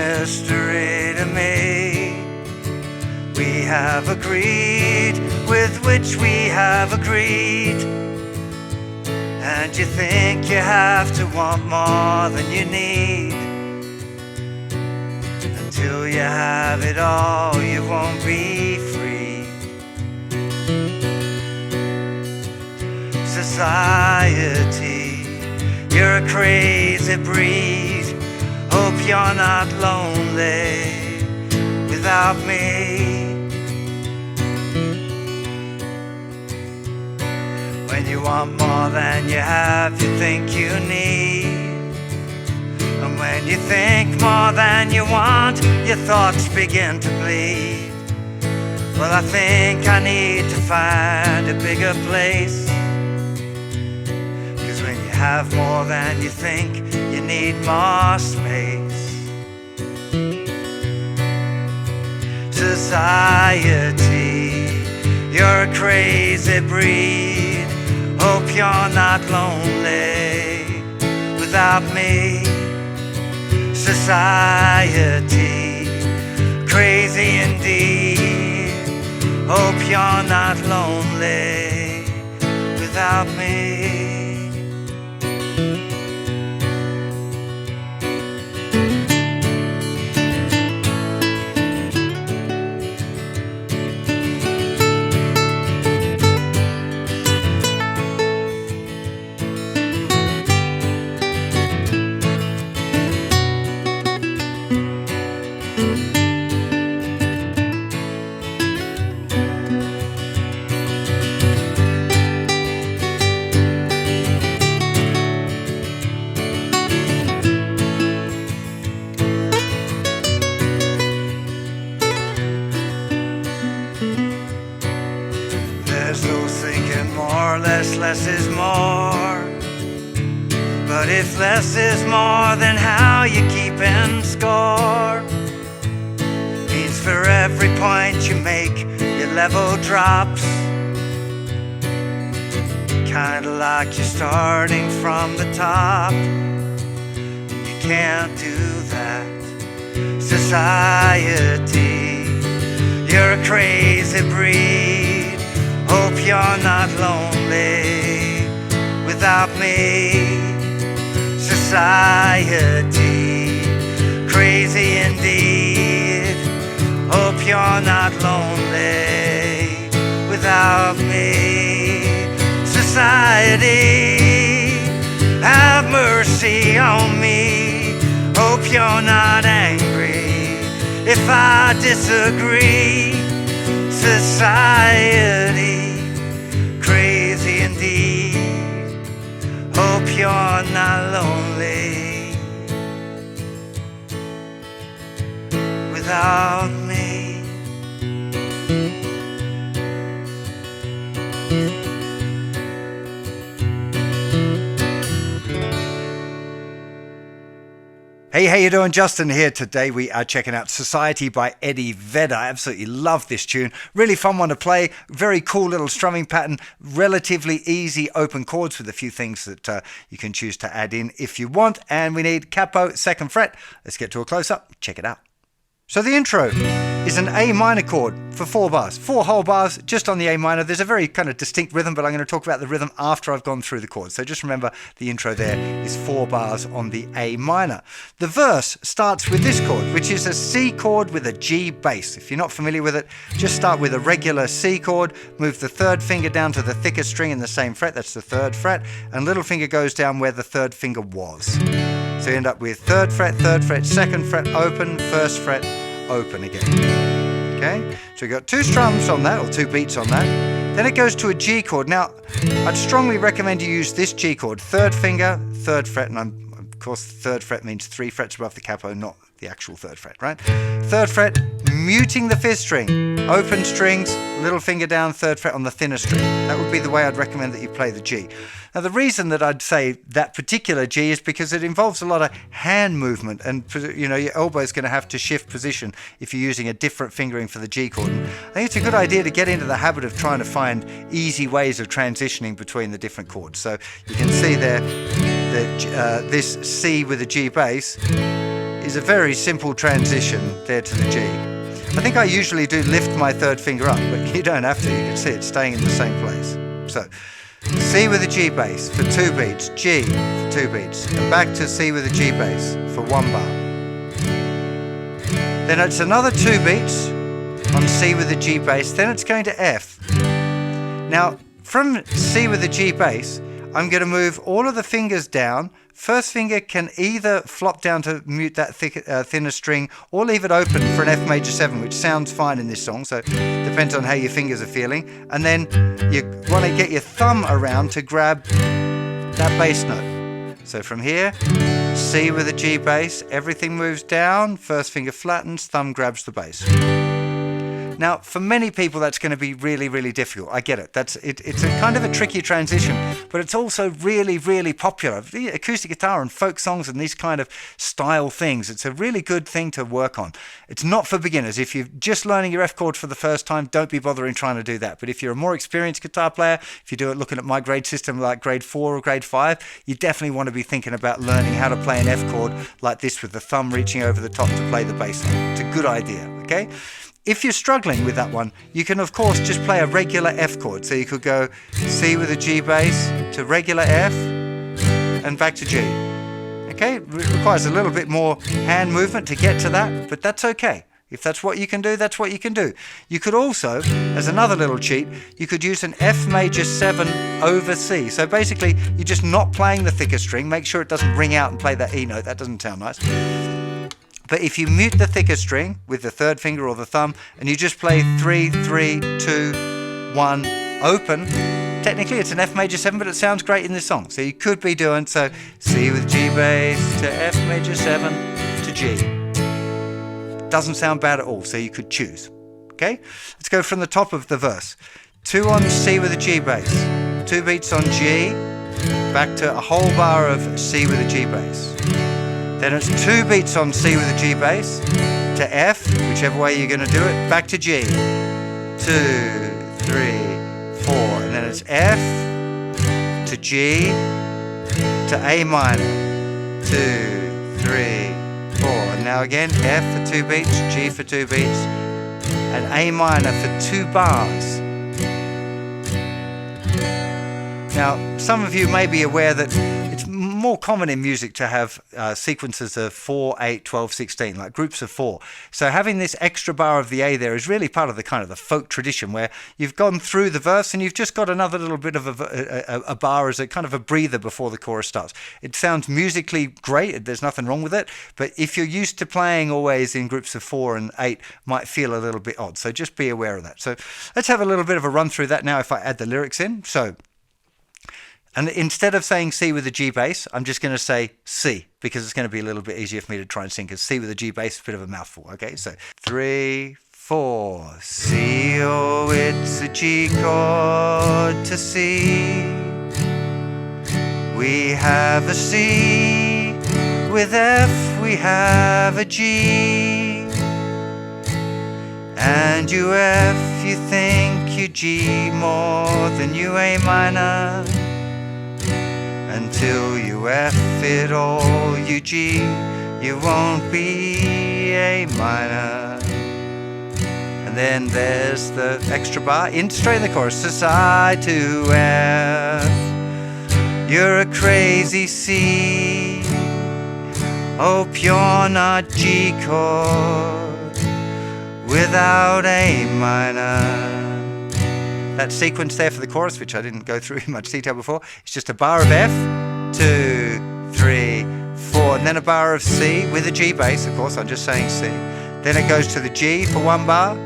mystery to me. We have agreed with which we have agreed, and you think you have to want more than you need. Until you have it all, you won't be free. Society, you're a crazy breed. Hope you're not lonely without me. When you want more than you have, you think you need. And when you think more than you want, your thoughts begin to bleed. Well, I think I need to find a bigger place. 'Cause when you have more than you think, you need more space. Society, you're a crazy breed. Hope you're not lonely without me. Society, crazy indeed. Hope you're not lonely without me. There's no thinking more, less is more. But if less is more, then how you keeping score? Means for every point you make, your level drops. Kinda like you're starting from the top. You can't do that. Society, you're a crazy breed. Hope you're not lonely without me. Society, crazy indeed. Hope you're not lonely without me. Society, have mercy on me. Hope you're not angry if I disagree. Society, crazy indeed. Hope you're not lonely without me. Hey, how you doing? Justin here. Today we are checking out Society by Eddie Vedder. I absolutely love this tune. Really fun one to play. Very cool little strumming pattern. Relatively easy open chords with a few things that you can choose to add in if you want. And we need capo, 2nd fret. Let's get to a close-up. Check it out. So the intro is an A minor chord for 4 bars, 4 whole bars just on the A minor. There's a very kind of distinct rhythm, but I'm going to talk about the rhythm after I've gone through the chords. So just remember the intro there is 4 bars on the A minor. The verse starts with this chord, which is a C chord with a G bass. If you're not familiar with it, just start with a regular C chord, move the 3rd finger down to the thicker string in the same fret, that's the 3rd fret, and little finger goes down where the 3rd finger was. So you end up with 3rd fret, 2nd fret open, 1st fret open again. Okay, so we've got 2 strums on that, or 2 beats on that. Then it goes to a G chord. Now, I'd strongly recommend you use this G chord, 3rd finger, 3rd fret, and of course the 3rd fret means 3 frets above the capo, not the actual 3rd fret, right? 3rd fret, muting the 5th string, open strings, little finger down, 3rd fret on the thinner string. That would be the way I'd recommend that you play the G. Now, the reason that I'd say that particular G is because it involves a lot of hand movement, and you know, your elbow is going to have to shift position if you're using a different fingering for the G chord. And I think it's a good idea to get into the habit of trying to find easy ways of transitioning between the different chords. So you can see there that this C with a G bass is a very simple transition there to the G. I think I usually do lift my third finger up, but you don't have to. You can see it staying in the same place. So C with a G bass for 2 beats, G for 2 beats, and back to C with a G bass for 1 bar. Then it's another 2 beats on C with a G bass, then it's going to F. Now, from C with a G bass, I'm going to move all of the fingers down. First finger can either flop down to mute that thinner string or leave it open for an F major 7, which sounds fine in this song, so it depends on how your fingers are feeling. And then you want to get your thumb around to grab that bass note. So from here, C with a G bass, everything moves down, first finger flattens, thumb grabs the bass. Now, for many people, that's going to be really, really difficult. I get it. It's a kind of a tricky transition, but it's also really, really popular. The acoustic guitar and folk songs and these kind of style things, it's a really good thing to work on. It's not for beginners. If you're just learning your F chord for the first time, don't be bothering trying to do that. But if you're a more experienced guitar player, if you do it looking at my grade system like grade 4 or grade 5, you definitely want to be thinking about learning how to play an F chord like this with the thumb reaching over the top to play the bass line. It's a good idea, okay? If you're struggling with that one, you can of course just play a regular F chord. So you could go C with a G bass to regular F and back to G. Okay, it requires a little bit more hand movement to get to that, but that's okay. If that's what you can do, that's what you can do. You could also, as another little cheat, you could use an F major 7 over C. So basically, you're just not playing the thicker string. Make sure it doesn't ring out and play that E note. That doesn't sound nice. But if you mute the thicker string with the third finger or the thumb, and you just play 3, 3, 2, 1, open, technically it's an F major 7, but it sounds great in this song. So you could be doing, so C with G bass to F major 7 to G. Doesn't sound bad at all, so you could choose. Okay? Let's go from the top of the verse. 2 on C with a G bass, 2 beats on G, back to a whole bar of C with a G bass. Then it's 2 beats on C with a G bass to F, whichever way you're going to do it, back to G. 2, 3, 4, and then it's F to G to A minor. 2, 3, 4, and now again F for 2 beats, G for 2 beats, and A minor for 2 bars. Now, some of you may be aware that it's more common in music to have sequences of 4, 8, 12, 16, like groups of 4. So having this extra bar of the A there is really part of the kind of the folk tradition where you've gone through the verse and you've just got another little bit of a bar as a kind of a breather before the chorus starts. It sounds musically great, there's nothing wrong with it, but if you're used to playing always in groups of 4 and 8, might feel a little bit odd. So just be aware of that. So let's have a little bit of a run through that now if I add the lyrics in. So, and instead of saying C with a G bass, I'm just going to say C, because it's going to be a little bit easier for me to try and sing, because C with a G bass is a bit of a mouthful. Okay, so 3, 4, C, oh, it's a G chord to C. We have a C, with F we have a G. And you F, you think you G more than you A minor. Until you F it all, you G, you won't be A minor. And then there's the extra bar, in straight in the chorus, to side to F. You're a crazy C, hope you're not G chord without A minor. That sequence there for the chorus, which I didn't go through in much detail before, it's just a bar of F, 2, 3, 4, and then a bar of C with a G bass, of course, I'm just saying C. Then it goes to the G for 1 bar,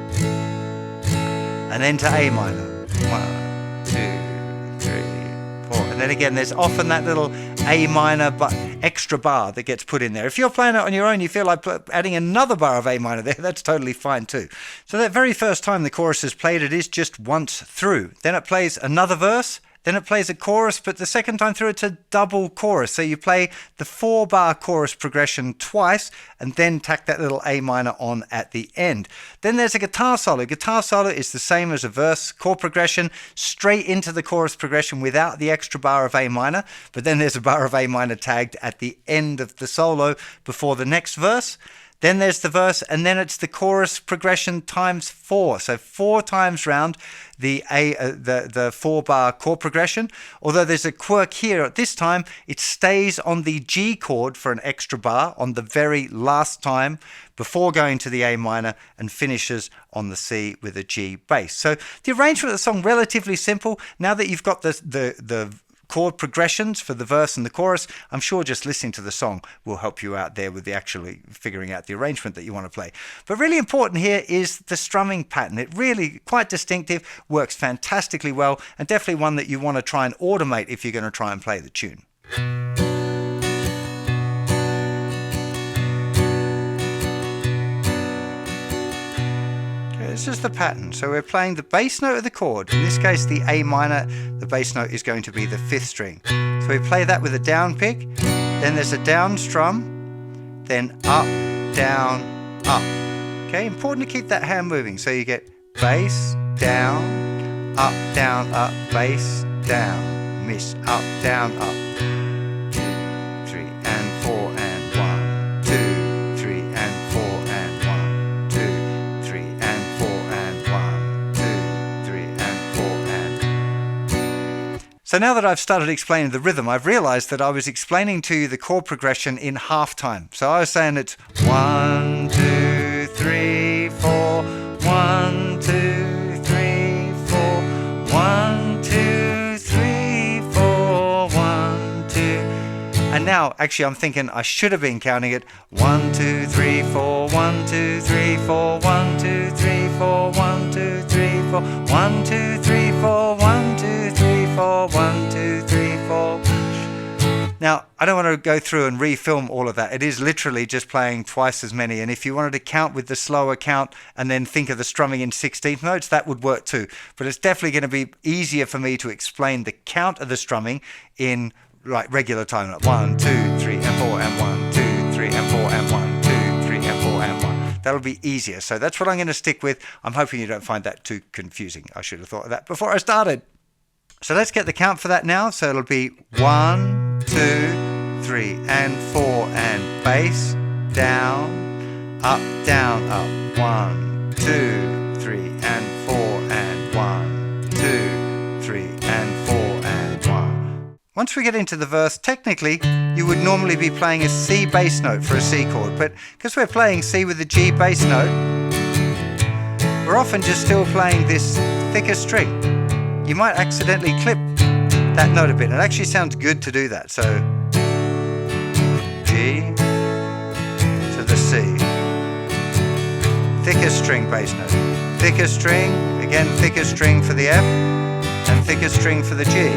and then to A minor. 1, 2, 3, 4. And then again, there's often that little A minor but extra bar that gets put in there. If you're playing it on your own, you feel like adding another bar of A minor there, that's totally fine too. So that very first time the chorus is played, it is just once through. Then it plays another verse, Then it plays a chorus, but the second time through it's a double chorus. So you play the 4-bar chorus progression twice and then tack that little A minor on at the end. Then there's a guitar solo. Guitar solo is the same as a verse chord progression, straight into the chorus progression without the extra bar of A minor, but then there's a bar of A minor tagged at the end of the solo before the next verse. Then there's the verse, and then it's the chorus progression times 4. So 4 times round the 4-bar chord progression. Although there's a quirk here, at this time it stays on the G chord for an extra bar on the very last time before going to the A minor, and finishes on the C with a G bass. So the arrangement of the song relatively simple. Now that you've got the chord progressions for the verse and the chorus, I'm sure just listening to the song will help you out there with the actually figuring out the arrangement that you want to play. But really important here is the strumming pattern. It really quite distinctive, works fantastically well, and definitely one that you want to try and automate if you're going to try and play the tune. This is the pattern. So we're playing the bass note of the chord. In this case, the A minor, the bass note is going to be the 5th string. So we play that with a down pick, then there's a down strum, then up, down, up. Okay, important to keep that hand moving. So you get bass, down, up, bass, down, miss, up, down, up. 2, 3, and 4, and 1, 2, 3, and 4, and 1, 2, 3, and 4, and 1, 2, 3, and 4, and. So now that I've started explaining the rhythm, I've realized that I was explaining to you the chord progression in half time. So I was saying it's 1, 2, 3, 4, 1, 2, 3, 4, 1, 2, 3, 4, 1, 2. And now, actually, I'm thinking I should have been counting it 1, 2, 3, 4, 1, 2, 3, 4, 1, 2, 3, 4, 1, 2, 3, 4, 1, 2, 3, 4, 1, 2, 3, 4, 1, 2, 3, 4. Now, I don't want to go through and refilm all of that. It is literally just playing twice as many. And if you wanted to count with the slower count and then think of the strumming in 16th notes, that would work too. But it's definitely going to be easier for me to explain the count of the strumming in like regular time. Like 1, 2, 3, and 4, and 1, 2, 3, and 4, and 1, 2, 3, and 4, and 1. That'll be easier. So that's what I'm going to stick with. I'm hoping you don't find that too confusing. I should have thought of that before I started. So let's get the count for that now. So it'll be 1, 2, 3, and 4, and bass, down, up, 1, 2, 3, and 4, and 1, 2, 3, and 4, and 1. Once we get into the verse, technically, you would normally be playing a C bass note for a C chord, but because we're playing C with a G bass note, we're often just still playing this thicker string. You might accidentally clip that note a bit. It actually sounds good to do that. So G to the C. Thicker string bass note. Thicker string, again thicker string for the F, and thicker string for the G.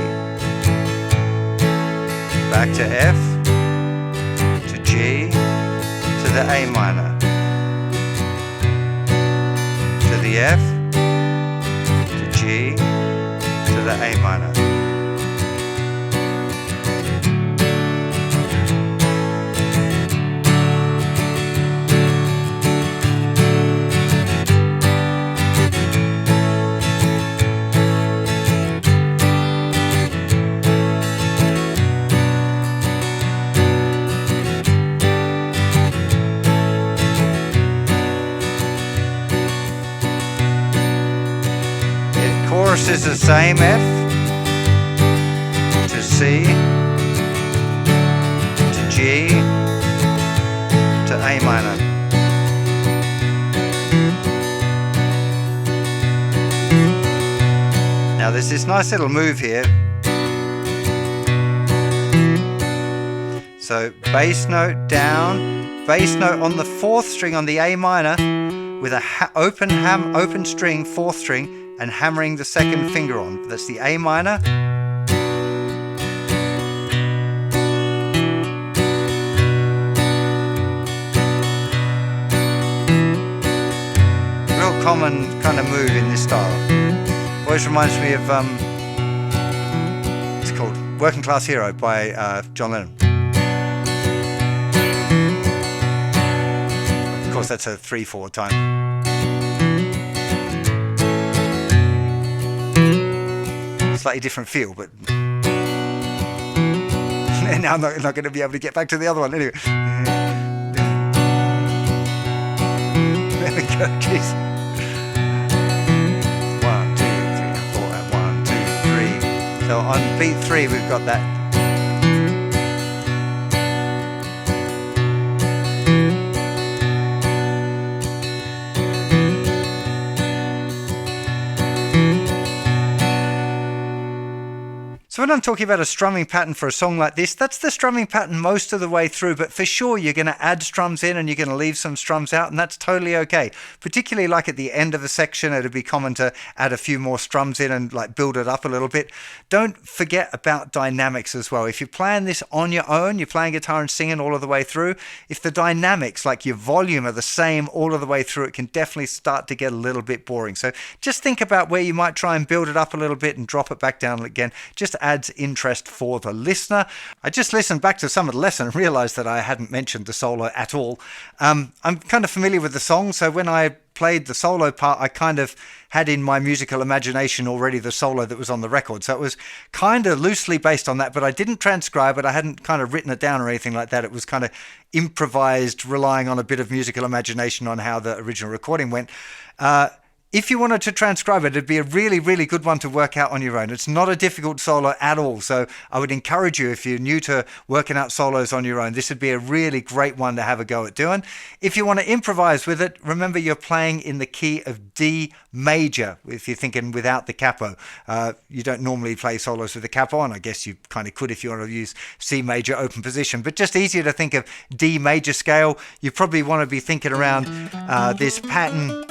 Back to F, to G, to the A minor, to the F, to G, to the A minor. Chorus is the same, F to C to G to A minor. Now there's this nice little move here. So bass note down, bass note on the 4th string on the A minor with a open string, 4th string, and hammering the 2nd finger on. That's the A minor. Real common kind of move in this style. Always reminds me of Working Class Hero by John Lennon. Of course, that's a 3/4 time. Slightly different feel, but now I'm not going to be able to get back to the other one anyway. There we go, jeez. 1, 2, 3, 4, and 1, 2, 3. So on beat 3, we've got that. So when I'm talking about a strumming pattern for a song like this, that's the strumming pattern most of the way through, but for sure you're going to add strums in and you're going to leave some strums out, and that's totally okay. Particularly like at the end of a section, it'd be common to add a few more strums in and like build it up a little bit. Don't forget about dynamics as well. If you're playing this on your own, you're playing guitar and singing all of the way through, if the dynamics, like your volume, are the same all of the way through, it can definitely start to get a little bit boring. So just think about where you might try and build it up a little bit and drop it back down again. Just adds interest for the listener. I just listened back to some of the lesson and realized that I hadn't mentioned the solo at all. I'm kind of familiar with the song, so when I played the solo part, I kind of had in my musical imagination already the solo that was on the record. So it was kind of loosely based on that, but I didn't transcribe it. I hadn't kind of written it down or anything like that. It was kind of improvised, relying on a bit of musical imagination on how the original recording went. If you wanted to transcribe it, it'd be a really, really good one to work out on your own. It's not a difficult solo at all. So I would encourage you, if you're new to working out solos on your own, this would be a really great one to have a go at doing. If you want to improvise with it, remember you're playing in the key of D major, if you're thinking without the capo. You don't normally play solos with the capo on. I guess you kind of could if you want to use C major open position, but just easier to think of D major scale. You probably want to be thinking around this pattern.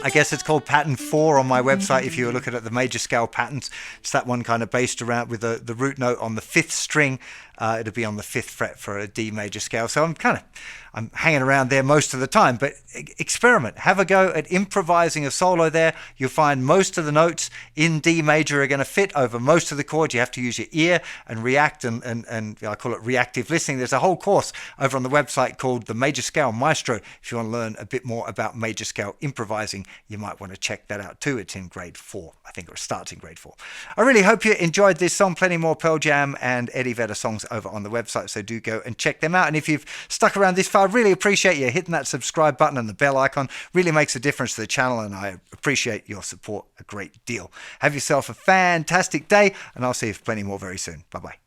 I guess it's called pattern 4 on my website if you were looking at the major scale patterns. It's that one kind of based around with the root note on the 5th string. It'll be on the 5th fret for a D major scale. So I'm hanging around there most of the time, but experiment. Have a go at improvising a solo there. You'll find most of the notes in D major are going to fit over most of the chords. You have to use your ear and react, and I call it reactive listening. There's a whole course over on the website called the Major Scale Maestro. If you want to learn a bit more about major scale improvising, you might want to check that out too. It's in grade 4, I think, or it starts in grade 4. I really hope you enjoyed this song. Plenty more Pearl Jam and Eddie Vedder songs over on the website, so do go and check them out. And if you've stuck around this far, I really appreciate you hitting that subscribe button and the bell icon. Really makes a difference to the channel, and I appreciate your support a great deal. Have yourself a fantastic day, and I'll see you for plenty more very soon. Bye bye.